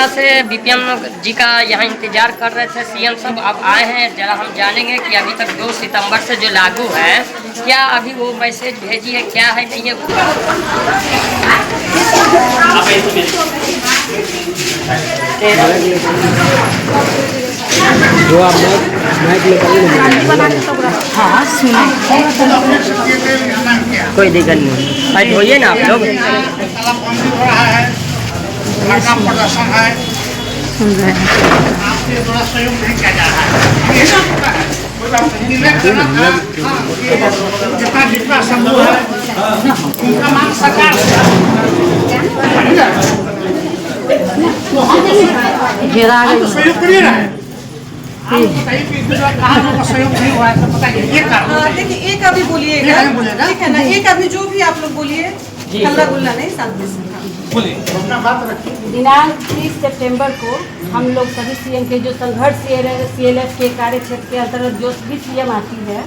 घंटा से बीपीएम जी का यहाँ इंतजार कर रहे थे सीएम सब, अब आए हैं। जरा हम जानेंगे कि अभी तक 2 सितंबर से जो लागू है, क्या अभी वो मैसेज भेजी है, क्या है नहीं है। जो आप हाँ सुने, कोई दिक्कत नहीं, आज होइए ना आप लोग। प्रदर्शन है, सुन रहे हैं, आपसे बड़ा सहयोग नहीं किया जा रहा है। जितना जितना संभव है उनका मांग सरकार से सहयोग करिए ना। सहयोग नहीं हुआ है तो बताइए ये कारण। देखिए एक आदमी बोलिएगा, ठीक है ना, एक आदमी जो भी आप लोग बोलिए, हल्ला गुल्ला नहीं, शांति से अपना बात रखिए। दिनांक 30 सितंबर को हम लोग सभी सीएम के जो संघर्ष CLF के कार्य क्षेत्र के अंतर्गत जो भी सीएम आती है,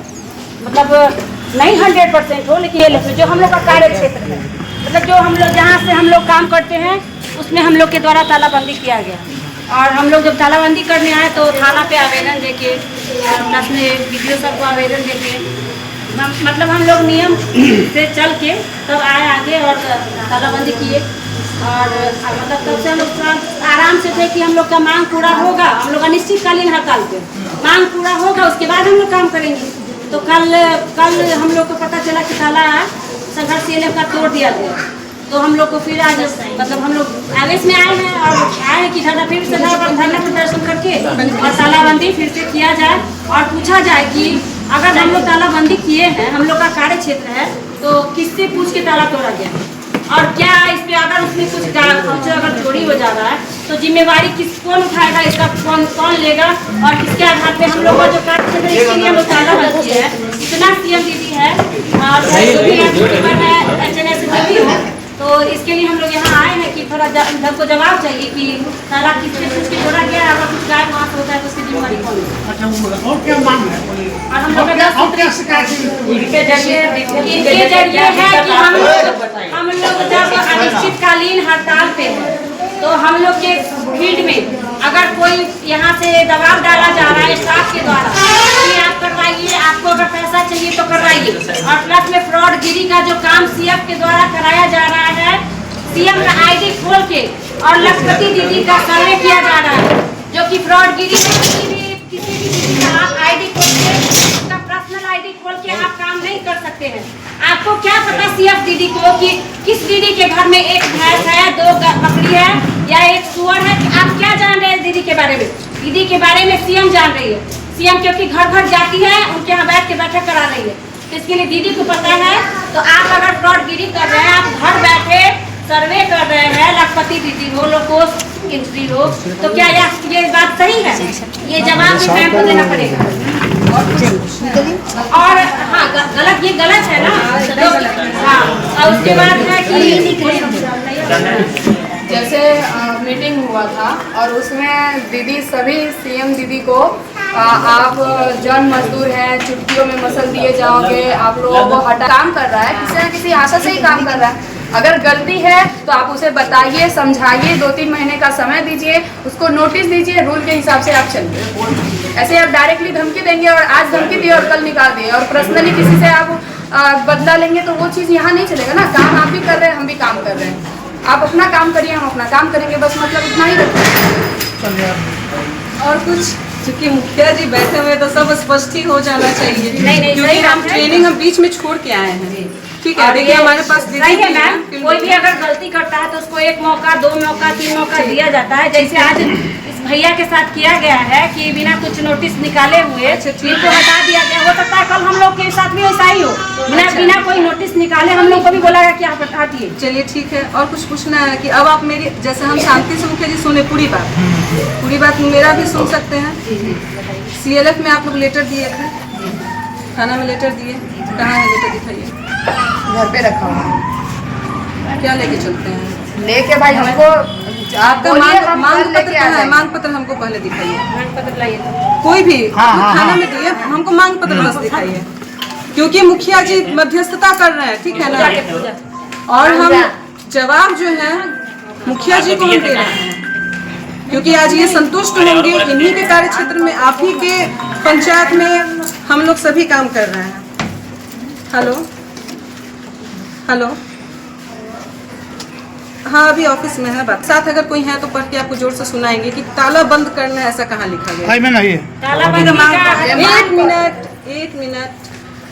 मतलब नहीं 100% हो, लेकिन जो हम लोग का कार्य क्षेत्र है, मतलब जो हम लोग जहाँ से हम लोग काम करते हैं उसमें हम लोग के द्वारा तालाबंदी किया गया। और हम लोग जब तालाबंदी करने आए तो थाना पे आवेदन देके, प्लस में वीडियो सबको आवेदन देके, मतलब हम लोग नियम से चल के तब आए आगे और तालाबंदी किए। और मतलब तब से हम लोग आराम से थे कि हम लोग का मांग पूरा होगा, हम लोग अनिश्चितकालीन हड़ताल पे मांग पूरा होगा, उसके बाद हम लोग काम करेंगे। तो कल हम लोग को पता चला कि ताला संघर्ष CLF का तोड़ दिया गया। तो हम लोग को फिर आज मतलब हम लोग आवेश में आए हैं और आए हैं कि फिर से धरना प्रदर्शन करके और तालाबंदी फिर से किया जाए और पूछा जाए कि अगर हम लोग तालाबंदी किए हैं, हम लोग का कार्य क्षेत्र है, तो किससे पूछ के ताला तोड़ा गया और क्या इस पे अगर उसमें कुछ अगर चोरी हो जा रहा है तो जिम्मेवारी कौन उठाएगा, इसका कौन लेगा और किसके आधार पे हम लोग का जो कार्य क्षेत्र है इसके लिए हम लोग तालाबंदी है। इतना सीएम दीदी है और जो भी HNS हो, तो इसके लिए हम लोग यहाँ आए हैं कि थोड़ा को जवाब चाहिए कि ताला किससे पूछ के तोड़ा गया, अगर कुछ गायब वहाँ होता है तो उसकी जिम्मेवारी कौन है। अच्छा और क्या मांग है? और हम लोग क्या शिकायत इनके जरिए है कि हम लोग जब अनिश्चितकालीन हड़ताल पे हैं तो हम लोग के फील्ड में अगर कोई यहाँ से दबाव डाला जा रहा है स्टाफ के द्वारा कि आप करवाइए, आपको अगर पैसा चाहिए तो करवाइए, और प्लस में फ्रॉडगिरी का जो काम CF के द्वारा कराया जा रहा है, CM का ID खोल के और लखपति दीदी का सर्वे किया जा रहा है, जो कि फ्रॉडगिरी में किसी भी दीदी का आप ID खोल के, उसका पर्सनल ID खोल के आप काम नहीं कर सकते हैं। आपको क्या पता CF दीदी को कि किस दीदी के घर में एक भैंस है, 2 बकरी है या एक सुअर है, कि आप क्या जान रहे हैं दीदी के बारे में? दीदी के बारे में CM जान रही है। CM क्योंकि घर घर जाती है, उनके यहाँ बैठ के बैठक करा रही है, तो इसके लिए दीदी को पता है। तो आप अगर फ्रॉडगिरी कर रहे हैं, आप घर बैठे सर्वे कर रहे हैं, लखपति दीदी हो, लोकोस एंट्री हो, तो क्या ये बात सही है? ये जवाब भी मैम को देना पड़ेगा। और हाँ गलत, ये गलत है ना। हाँ, और उसके बाद है कि जैसे मीटिंग हुआ था और उसमें दीदी सभी CM दीदी को आप जन मजदूर हैं, चुटकियों में मसल दिए जाओगे, आप लोगों को हटा काम कर रहा है, किसी न किसी आशा से ही काम कर रहा है। अगर गलती है तो आप उसे बताइए, समझाइए, 2-3 महीने का समय दीजिए, उसको नोटिस दीजिए, रूल के हिसाब से आप चलिए। ऐसे आप डायरेक्टली धमकी देंगे और आज धमकी दिए और कल निकाल दिए और पर्सनली किसी से आप बदला लेंगे तो वो चीज़ यहाँ नहीं चलेगा ना। काम आप भी कर रहे हैं, हम भी काम कर रहे हैं, आप अपना काम करिए, हम अपना काम करेंगे, बस मतलब इतना ही रखिए। और कुछ चूँकि मुखिया जी बैठे हुए तो सब स्पष्ट ही हो जाना चाहिए। नहीं, क्योंकि हम ट्रेनिंग हम बीच में छोड़ के आए हैं, ठीक है। देखिए हमारे पास सही है मैम, कोई भी अगर गलती करता है तो उसको 1 मौका, 2 मौका, 3 मौका दिया जाता है। जैसे आज इस भैया के साथ किया गया है कि बिना कुछ नोटिस निकाले हुए इनको हटा दिया गया। हो सकता है कल हम लोग के साथ भी ऐसा ही हो, बिना कोई नोटिस निकाले हम लोग को भी बोला गया कि आप हटा दिए। चलिए ठीक है। और कुछ पूछना है कि अब आप मेरी, जैसे हम शांति से मुखिया जी सुने पूरी बात मेरा भी सुन सकते हैं। CLF में आप लोग लेटर दिए थे, थाना में लेटर दिए, कहाँ है लेटर? दिखाइए। घर पे रखा हुआ क्या लेके चलते हैं? लेके भाई हमको आपका मांग पत्र हमको पहले दिखाइए। मांग पत्र लाइए, कोई भी थाना में दिए, हमको मांग पत्र बस दिखाइए, क्योंकि मुखिया जी मध्यस्थता कर रहे हैं, ठीक है ना। और हम जवाब जो है मुखिया जी को हम दे रहे हैं। क्योंकि आज ये संतुष्ट होंगे, इन्हीं के कार्य क्षेत्र में, आप ही के पंचायत में हम लोग सभी काम कर रहे हैं। हेलो हेलो, हाँ अभी ऑफिस में है बात। साथ अगर कोई है तो पढ़ के आपको जोर से सुनाएंगे कि ताला बंद करना है, ऐसा कहाँ लिखा गया? में नहीं है। एक मिनट,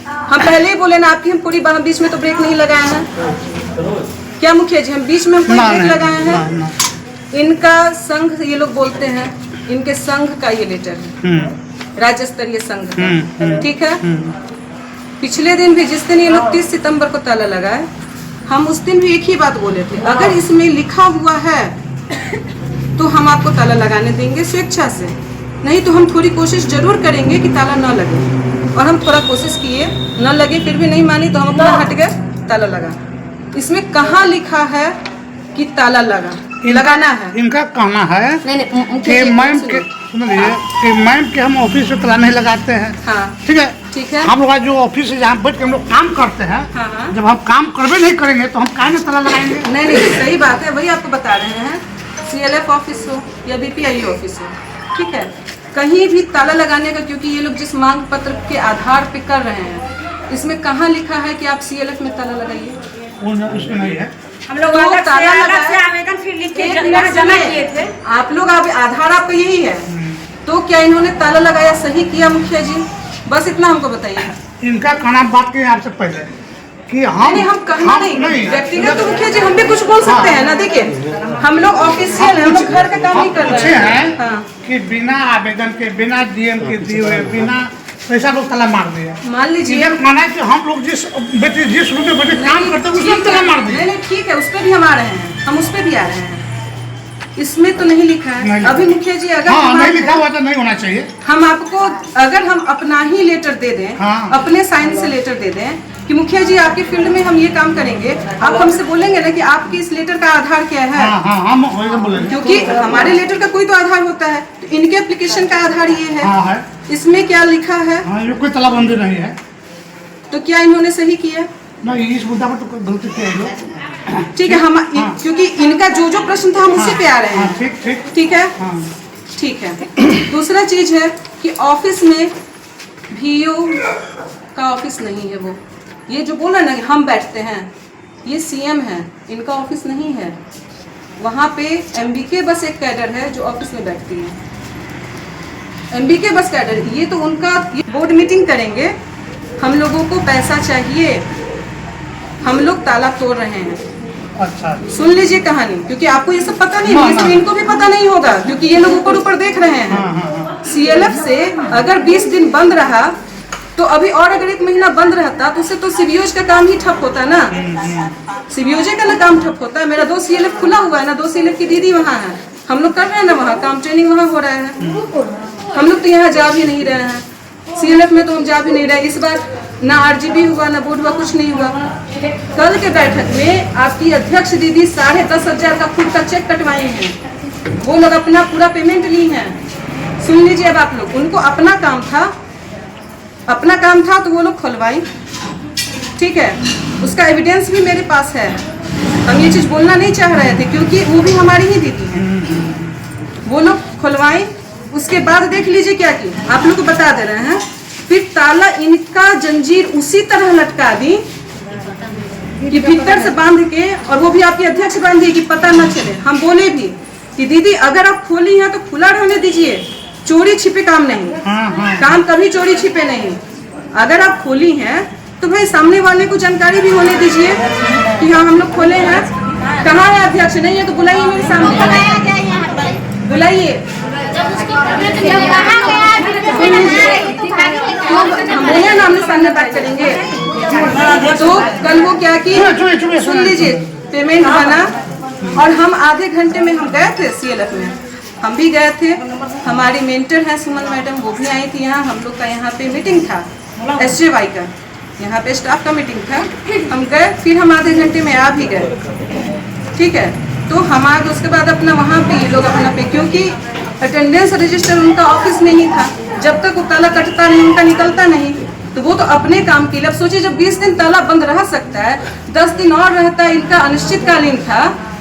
हम पहले ही बोले ना आपकी, हम पूरी बीच में तो ब्रेक नहीं लगाए हैं क्या मुखिया जी? हम बीच में हम कोई ब्रेक लगाए हैं? इनका संघ, ये लोग बोलते हैं इनके संघ का ये लेटर है, राज्य स्तरीय संघ का, ठीक है। पिछले दिन भी जिस दिन ये लोग 30 सितंबर को ताला लगाए, हम उस दिन भी एक ही बात बोले थे, अगर इसमें लिखा हुआ है तो हम आपको ताला लगाने देंगे स्वेच्छा से, नहीं तो हम थोड़ी कोशिश जरूर करेंगे कि ताला न लगे। और हम थोड़ा कोशिश किए, न लगे, फिर भी नहीं मानी तो हम अपना हट गए, ताला लगा। इसमें कहाँ लिखा है कि ताला लगाना है? इनका कहना है कि मैम के, सुनिए, कि मैम के हम ऑफिस से ताला नहीं लगाते हैं। हाँ ठीक है, ठीक है। हम लोग जो ऑफिस से जहाँ बैठ के हम लोग काम करते हैं, हाँ। जब हम काम करबे नहीं करेंगे तो हम काहे में ताला लगाएंगे? नहीं, सही बात है, वही आपको बता रहे हैं। CLF ऑफिस हो या BPIO ऑफिस हो, ठीक है, कहीं भी ताला लगाने का, क्योंकि ये लोग जिस मांग पत्र के आधार पे कर रहे हैं, इसमें कहाँ लिखा है कि आप CLF में ताला लगाइए? उसमें नहीं है। हम लोग तो अलग ताला से आवेदन फिर लिख के एक मिनट जमा किए थे। आप लोग आधार आपका यही है, तो क्या इन्होंने ताला लगाया सही किया मुखिया जी? बस इतना हमको बताइए। इनका कहना बात के आपसे पहले कि हम कहना नहीं, व्यक्तिगत तो मुखिया जी हम भी कुछ बोल सकते हैं ना। देखिए हम लोग ऑफिशियल हैं, हम लोग घर का काम नहीं कर रहे हैं। हाँ। कि बिना आवेदन के, बिना DM के दिए हुए, बिना पैसा लोग ताला मार दिया। मान लीजिए माना है कि हम लोग जिस रूम में बैठे काम करते हैं उसमें ताला मार दिया। नहीं, ठीक है, उस पर भी हम आ रहे हैं, हम उस पर भी आ रहे हैं। इसमें तो नहीं लिखा है अभी मुखिया जी। अगर नहीं लिखा हुआ तो नहीं होना चाहिए। हम आपको, अगर हम अपना ही लेटर दे दें, अपने साइन से लेटर दे दें कि मुखिया जी आपके फील्ड में हम ये काम करेंगे, आप हमसे बोलेंगे ना कि आपके इस लेटर का आधार क्या है? हम बोलेंगे, क्योंकि हमारे लेटर का कोई तो आधार होता है, तो इनके एप्लीकेशन का आधार ये है। इसमें क्या लिखा है? ये कोई तालाबंदी नहीं है। तो क्या इन्होंने सही किया? नहीं, इस मुद्दा पर तो गलती किया है। ठीक है, हम क्योंकि इनका जो प्रश्न था हम उसी पे आ रहे हैं। ठीक है, ठीक है। दूसरा चीज है कि ऑफिस में VO का ऑफिस नहीं है। वो ये जो बोला ना कि हम बैठते हैं, ये CM है, इनका ऑफिस नहीं है। वहाँ पे MBK बस एक कैडर है जो ऑफिस में बैठती है, MBK बस कैडर। ये तो उनका बोर्ड मीटिंग करेंगे, हम लोगों को पैसा चाहिए, हम लोग ताला तोड़ रहे हैं। अच्छा, सुन लीजिए कहानी, क्योंकि आपको ये सब पता नहीं है, ये सब इनको भी पता नहीं होगा, क्योंकि ये लोग ऊपर देख रहे हैं। CLF से अगर 20 दिन बंद रहा तो अभी, और अगर 1 महीना बंद रहता तो उससे तो CBOJ का काम ही ठप होता ना। CBOJ का ना काम ठप होता है। मेरा 2 CLF खुला हुआ है ना, 2 CLF की दीदी वहाँ है, हम लोग कर रहे हैं ना वहाँ काम, ट्रेनिंग वहाँ हो रहा है। हम लोग तो यहाँ जा भी नहीं रहे हैं, CLF में तो हम जा भी नहीं रहे। इस बार ना RGB हुआ, ना बोर्ड हुआ, कुछ नहीं हुआ। कल के बैठक में आपकी अध्यक्ष दीदी 10,500 का खुद का चेक कटवाई हैं, वो लोग अपना पूरा पेमेंट ली हैं। सुन लीजिए अब आप लोग, उनको अपना काम था तो वो लोग खुलवाई, ठीक है, उसका एविडेंस भी मेरे पास है। हम ये चीज़ बोलना नहीं चाह रहे थे क्योंकि वो भी हमारी ही दीदी है। वो लोग खुलवाई, उसके बाद देख लीजिए क्या की, आप लोग को बता दे रहे हैं। फिर ताला इनका जंजीर उसी तरह लटका दी कि भीतर से बांध के, और वो भी आपकी अध्यक्ष बांधी कि पता न चले। हम बोले भी कि दीदी अगर आप खोली हैं तो खुला रहने दीजिए, चोरी छिपे काम नहीं। काम कभी चोरी छिपे नहीं। अगर आप खोली हैं तो भाई सामने वाले को जानकारी भी होने दीजिए कि हाँ हम लोग खोले हैं। कहाँ है अध्यक्ष? नहीं है तो बुलाइए मेरे सामने, बुलाइए। हम बोले ना, हमने सामने बात करेंगे। तो कल वो क्या की, सुन लीजिए, पेमेंट बना और हम आधे घंटे में हम गए थे CLF में, हम भी गए थे। हमारी मेंटर हैं सुमन मैडम, वो भी आई थी यहाँ। हम लोग का यहाँ पे मीटिंग था SJY का, यहाँ पे स्टाफ का मीटिंग था। हम गए, फिर हम आधे घंटे में आ भी गए, ठीक है। तो हम आ गए, उसके बाद अपना वहाँ पे ये लोग अपना पे, क्योंकि अटेंडेंस रजिस्टर उनका ऑफिस में ही था, जब तक वो ताला कटता नहीं उनका निकलता नहीं, तो वो तो अपने काम के लिए। अब सोचिए जब 20 दिन ताला बंद रह सकता है, 10 दिन और रहता, इनका अनिश्चितकालीन था,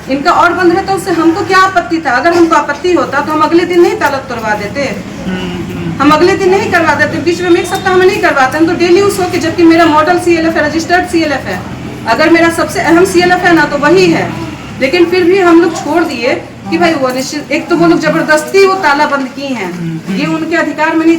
इनका और बंद रहता, उससे हमको क्या आपत्ति था? अगर हमको आपत्ति होता तो हम अगले दिन नहीं ताला तोड़वा देते, हम अगले दिन नहीं करवा देते, बीच में एक सप्ताह में नहीं करवाते। हम तो डेली उस हो के, जबकि मेरा मॉडल CLF है, रजिस्टर्ड CLF है, अगर मेरा सबसे अहम CLF है ना तो वही है, लेकिन फिर भी हम लोग छोड़ दिए कि भाई वो निश्चित, एक तो वो लोग जबरदस्ती वो ताला बंद की हैं, ये उनके अधिकार में नहीं